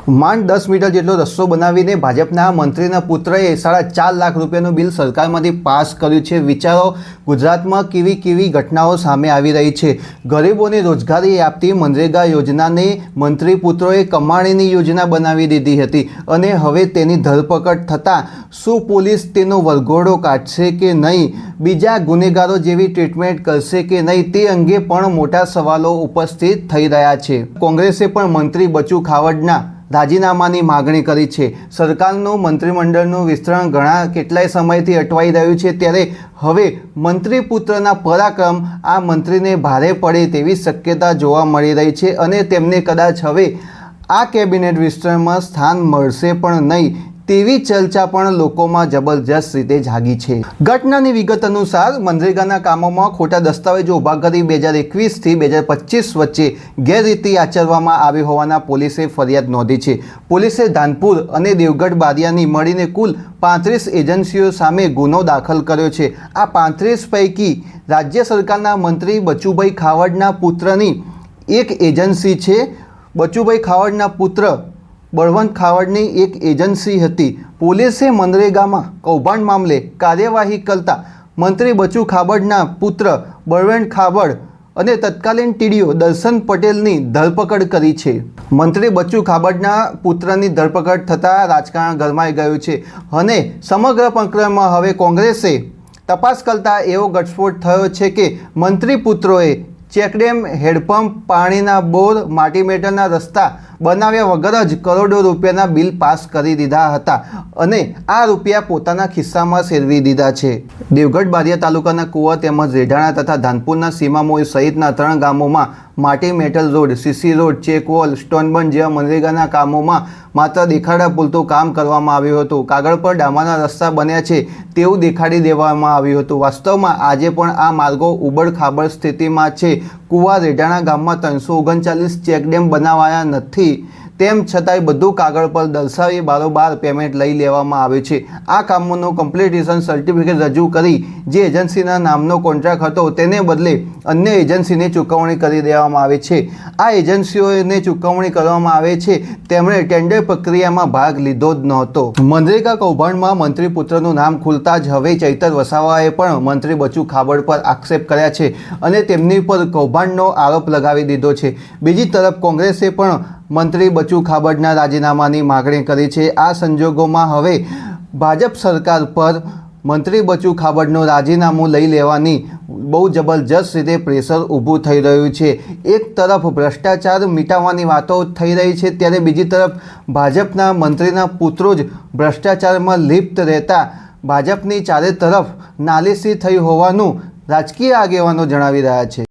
માંડ 10 મીટર જેટલો રસ્તો બનાવીને ભાજપના મંત્રીના પુત્રએ 4.5 લાખ રૂપિયાનું બિલ સરકારમાંથી પાસ કર્યું છે। વિચારો ગુજરાતમાં કેવી કેવી ઘટનાઓ સામે આવી રહી છે। ગરીબોને રોજગારી આપતી મનરેગા યોજનાને મંત્રી પુત્રોએ કમાણીની યોજના બનાવી દીધી હતી અને હવે તેની ધરપકડ થતાં શું પોલીસ તેનો વરઘોડો કાઢશે કે નહીં, બીજા ગુનેગારો જેવી ટ્રીટમેન્ટ કરશે કે નહીં, તે અંગે પણ મોટા સવાલો ઉપસ્થિત થઈ રહ્યા છે। કોંગ્રેસે પણ મંત્રી બચુ ખાવડના રાજીનામાની માગણી કરી છે। સરકારનું મંત્રીમંડળનું વિસ્તરણ ઘણા કેટલાય સમયથી અટવાઈ રહ્યું છે, ત્યારે હવે મંત્રી પુત્રના પરાક્રમ આ મંત્રીને ભારે પડે તેવી શક્યતા જોવા મળી રહી છે અને તેમને કદાચ હવે આ કેબિનેટ વિસ્તરણમાં સ્થાન મળશે પણ નહીં તેવી ચર્ચા પણ લોકોમાં જબરજસ્ત રીતે જાગી છે। ઘટનાની વિગત અનુસાર મનરેગાના કામોમાં ખોટા દસ્તાવેજો ઊભા કરી 2021થી 2025 વચ્ચે ગેરરીતિ આચરવામાં આવી હોવાના પોલીસે ફરિયાદ નોંધી છે। પોલીસે ધાનપુર અને દેવગઢ બારિયાની મળીને કુલ 35 એજન્સીઓ સામે ગુનો દાખલ કર્યો છે। આ 35 પૈકી રાજ્ય સરકારના મંત્રી બચુભાઈ ખાવડના પુત્રની એક એજન્સી છે। બચુભાઈ ખાવડના પુત્ર બળવંત ખાવડની એક એજન્સી હતી। પોલીસે મનરેગામાં કૌભાંડ મામલે કાર્યવાહી કરતા મંત્રી બચુ ખાબડના પુત્ર બળવંત ખાબડ અને તત્કાલીન ટીડીઓ દર્શન પટેલની ધરપકડ કરી છે। મંત્રી બચુ ખાબડના પુત્રની ધરપકડ થતાં રાજકારણ ગરમાઈ ગયું છે અને સમગ્ર પ્રકરણમાં હવે કોંગ્રેસે તપાસ કરતા એવો ઘટસ્ફોટ થયો છે કે મંત્રી પુત્રોએ ચેકડેમ, હેડપંપ, પાણીના બોર, માટી મેટલના રસ્તા બનાવ્યા વગર જ કરોડો રૂપિયાના બિલ પાસ કરી દીધા હતા અને આ રૂપિયા પોતાના ખિસ્સામાં સેરવી દીધા છે। દેવગઢ બારિયા તાલુકાના કુવા તેમજ રેઢાણા તથા ધાનપુરના સીમામોઈ સહિતના 3 ગામોમાં માટી મેટલ રોડ, સીસી રોડ, ચેકવોલ, સ્ટોનબંધ જેવા મનરેગાના કામોમાં માત્ર દેખાડા પૂરતું કામ કરવામાં આવ્યું હતું। કાગળ પર ડામરના રસ્તા બન્યા છે તેવું દેખાડી દેવામાં આવ્યું હતું। વાસ્તવમાં આજે પણ આ માર્ગો ઉબડ-ખાબડ સ્થિતિમાં છે। કુવા રેઢાણા ગામમાં 339 ચેકડેમ બનાવાયા નથી, તેમ છતાંય બધું કાગળ પર દર્શાવી બારોબાર પેમેન્ટ લઈ લેવામાં આવે છે। આ કામોનું કમ્પ્લીટેશન સર્ટિફિકેટ રજૂ કરી જે એજન્સીના નામનો કોન્ટ્રાક્ટ હતો તેને બદલે અન્ય એજન્સીને ચૂકવણી કરી દેવામાં આવે છે। આ એજન્સીઓને ચૂકવણી કરવામાં આવે છે તેમણે ટેન્ડર પ્રક્રિયામાં ભાગ લીધો જ નહોતો। મનરેગા કૌભાંડમાં મંત્રી પુત્રનું નામ ખુલતા જ હવે ચૈતર વસાવાએ પણ મંત્રી બચુ ખાબડ પર આક્ષેપ કર્યા છે અને તેમની પર કૌભાંડનો આરોપ લગાવી દીધો છે। બીજી તરફ કોંગ્રેસે પણ મંત્રી બચુ ખાબડના રાજીનામાની માગણી કરી છે। આ સંજોગોમાં હવે ભાજપ સરકાર પર મંત્રી બચુ ખાબડનું રાજીનામું લઈ લેવાની બહુ જબરજસ્ત રીતે પ્રેશર ઊભું થઈ રહ્યું છે। એક તરફ ભ્રષ્ટાચાર મિટાવવાની વાતો થઈ રહી છે ત્યારે બીજી તરફ ભાજપના મંત્રીના પુત્રો જ ભ્રષ્ટાચારમાં લિપ્ત રહેતા ભાજપની ચારે તરફ નાલીસી થઈ હોવાનું રાજકીય આગેવાનો જણાવી રહ્યા છે।